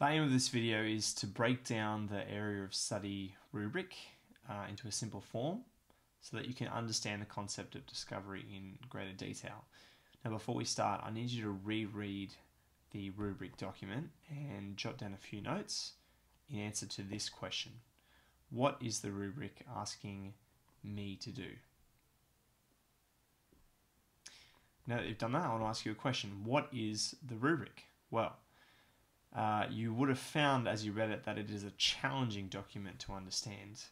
The aim of this video is to break down the area of study rubric into a simple form so that you can understand the concept of discovery in greater detail. Now before we start, I need you to reread the rubric document and jot down a few notes in answer to this question. What is the rubric asking me to do? Now that you've done that, I want to ask you a question. What is the rubric? Well, you would have found as you read it that it is a challenging document to understand,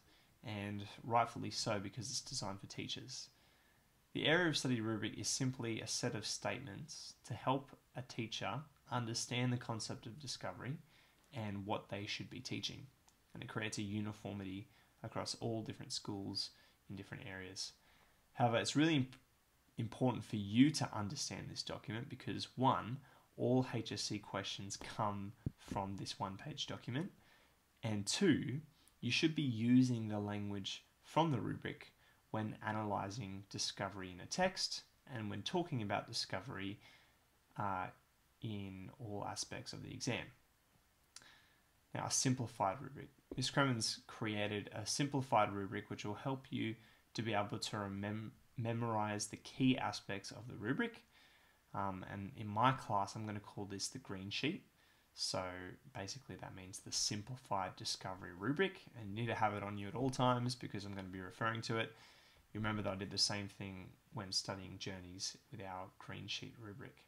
and rightfully so because it's designed for teachers. The area of study rubric is simply a set of statements to help a teacher understand the concept of discovery and what they should be teaching. And it creates a uniformity across all different schools in different areas. However, it's really important for you to understand this document because one, all HSC questions come from this one-page document, and two, you should be using the language from the rubric when analysing discovery in a text and when talking about discovery in all aspects of the exam. Now, a simplified rubric. Ms. Kremen's created a simplified rubric which will help you to be able to memorize the key aspects of the rubric. And in my class, I'm going to call this the green sheet. So basically that means the simplified discovery rubric, and you need to have it on you at all times because I'm going to be referring to it. You remember that I did the same thing when studying journeys with our green sheet rubric.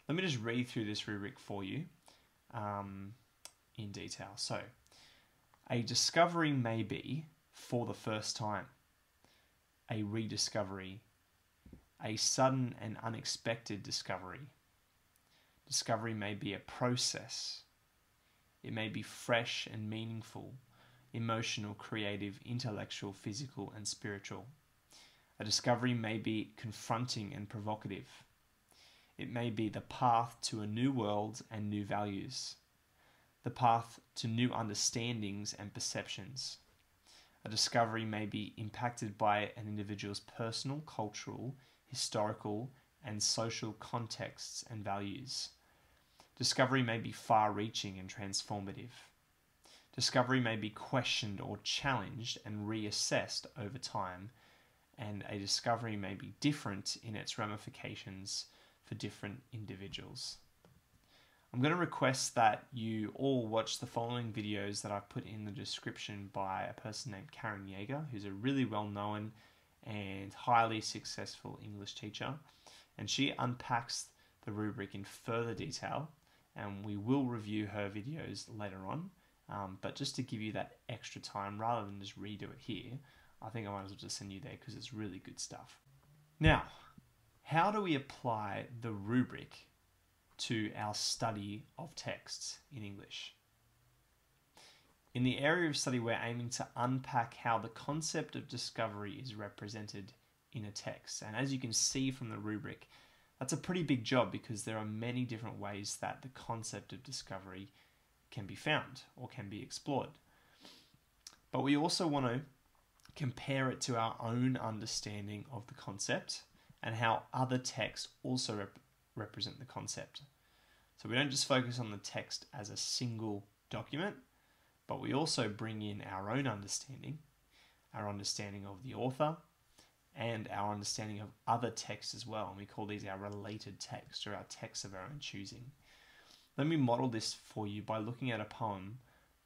Let me just read through this rubric for you in detail. So, a discovery may be for the first time, a rediscovery, a sudden and unexpected discovery. Discovery may be a process. It may be fresh and meaningful, emotional, creative, intellectual, physical, and spiritual. A discovery may be confronting and provocative. It may be the path to a new world and new values. The path to new understandings and perceptions. A discovery may be impacted by an individual's personal, cultural, historical, and social contexts and values. Discovery may be far-reaching and transformative. Discovery may be questioned or challenged and reassessed over time, and a discovery may be different in its ramifications for different individuals. I'm going to request that you all watch the following videos that I've put in the description by a person named Karen Yager, who's a really well-known and highly successful English teacher, and she unpacks the rubric in further detail, and we will review her videos later on, but just to give you that extra time rather than just redo it here, I think I might as well just send you there because it's really good stuff. Now, how do we apply the rubric to our study of texts in English? In the area of study, we're aiming to unpack how the concept of discovery is represented in a text. And as you can see from the rubric, that's a pretty big job because there are many different ways that the concept of discovery can be found or can be explored. But we also want to compare it to our own understanding of the concept and how other texts also represent the concept. So we don't just focus on the text as a single document, but we also bring in our own understanding, our understanding of the author, and our understanding of other texts as well. And we call these our related texts or our texts of our own choosing. Let me model this for you by looking at a poem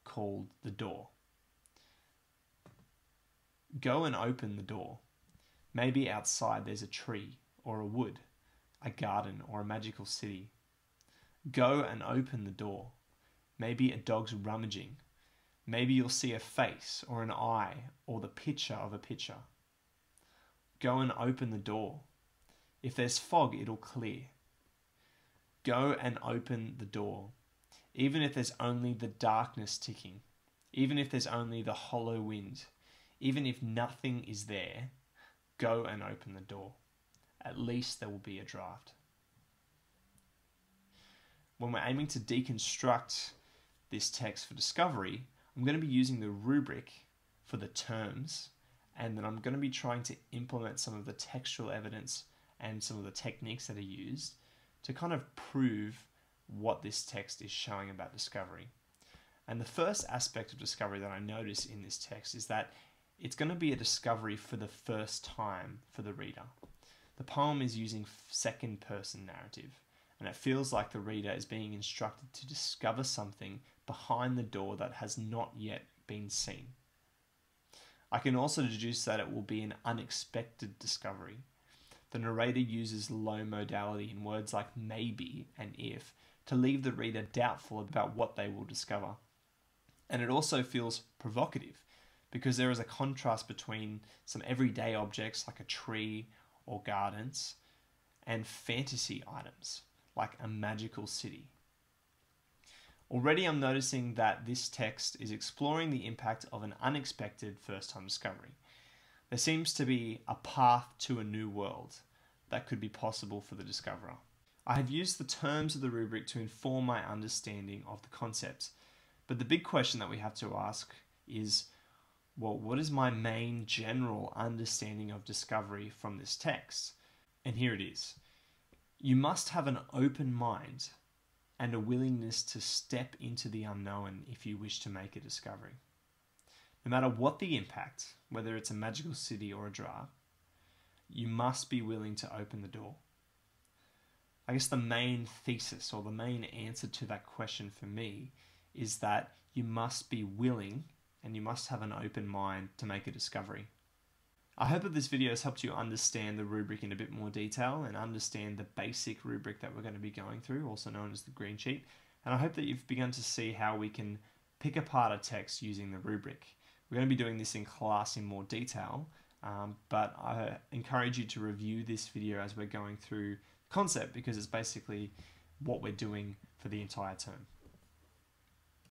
called The Door. Go and open the door. Maybe outside there's a tree or a wood, a garden or a magical city. Go and open the door. Maybe a dog's rummaging. Maybe you'll see a face or an eye or the picture of a picture. Go and open the door. If there's fog, it'll clear. Go and open the door. Even if there's only the darkness ticking, even if there's only the hollow wind, even if nothing is there, go and open the door. At least there will be a draft. When we're aiming to deconstruct this text for discovery, I'm going to be using the rubric for the terms, and then I'm going to be trying to implement some of the textual evidence and some of the techniques that are used to kind of prove what this text is showing about discovery. And the first aspect of discovery that I notice in this text is that it's going to be a discovery for the first time for the reader. The poem is using second person narrative, and it feels like the reader is being instructed to discover something behind the door that has not yet been seen. I can also deduce that it will be an unexpected discovery. The narrator uses low modality in words like maybe and if to leave the reader doubtful about what they will discover. And it also feels provocative because there is a contrast between some everyday objects like a tree or gardens and fantasy items like a magical city. Already I'm noticing that this text is exploring the impact of an unexpected first-time discovery. There seems to be a path to a new world that could be possible for the discoverer. I have used the terms of the rubric to inform my understanding of the concepts, but the big question that we have to ask is, well, what is my main general understanding of discovery from this text? And here it is. You must have an open mind and a willingness to step into the unknown if you wish to make a discovery. No matter what the impact, whether it's a magical city or a jar, you must be willing to open the door. I guess the main thesis or the main answer to that question for me is that you must be willing and you must have an open mind to make a discovery. I hope that this video has helped you understand the rubric in a bit more detail and understand the basic rubric that we're going to be going through, also known as the green sheet. And I hope that you've begun to see how we can pick apart a text using the rubric. We're going to be doing this in class in more detail, but I encourage you to review this video as we're going through concept because it's basically what we're doing for the entire term.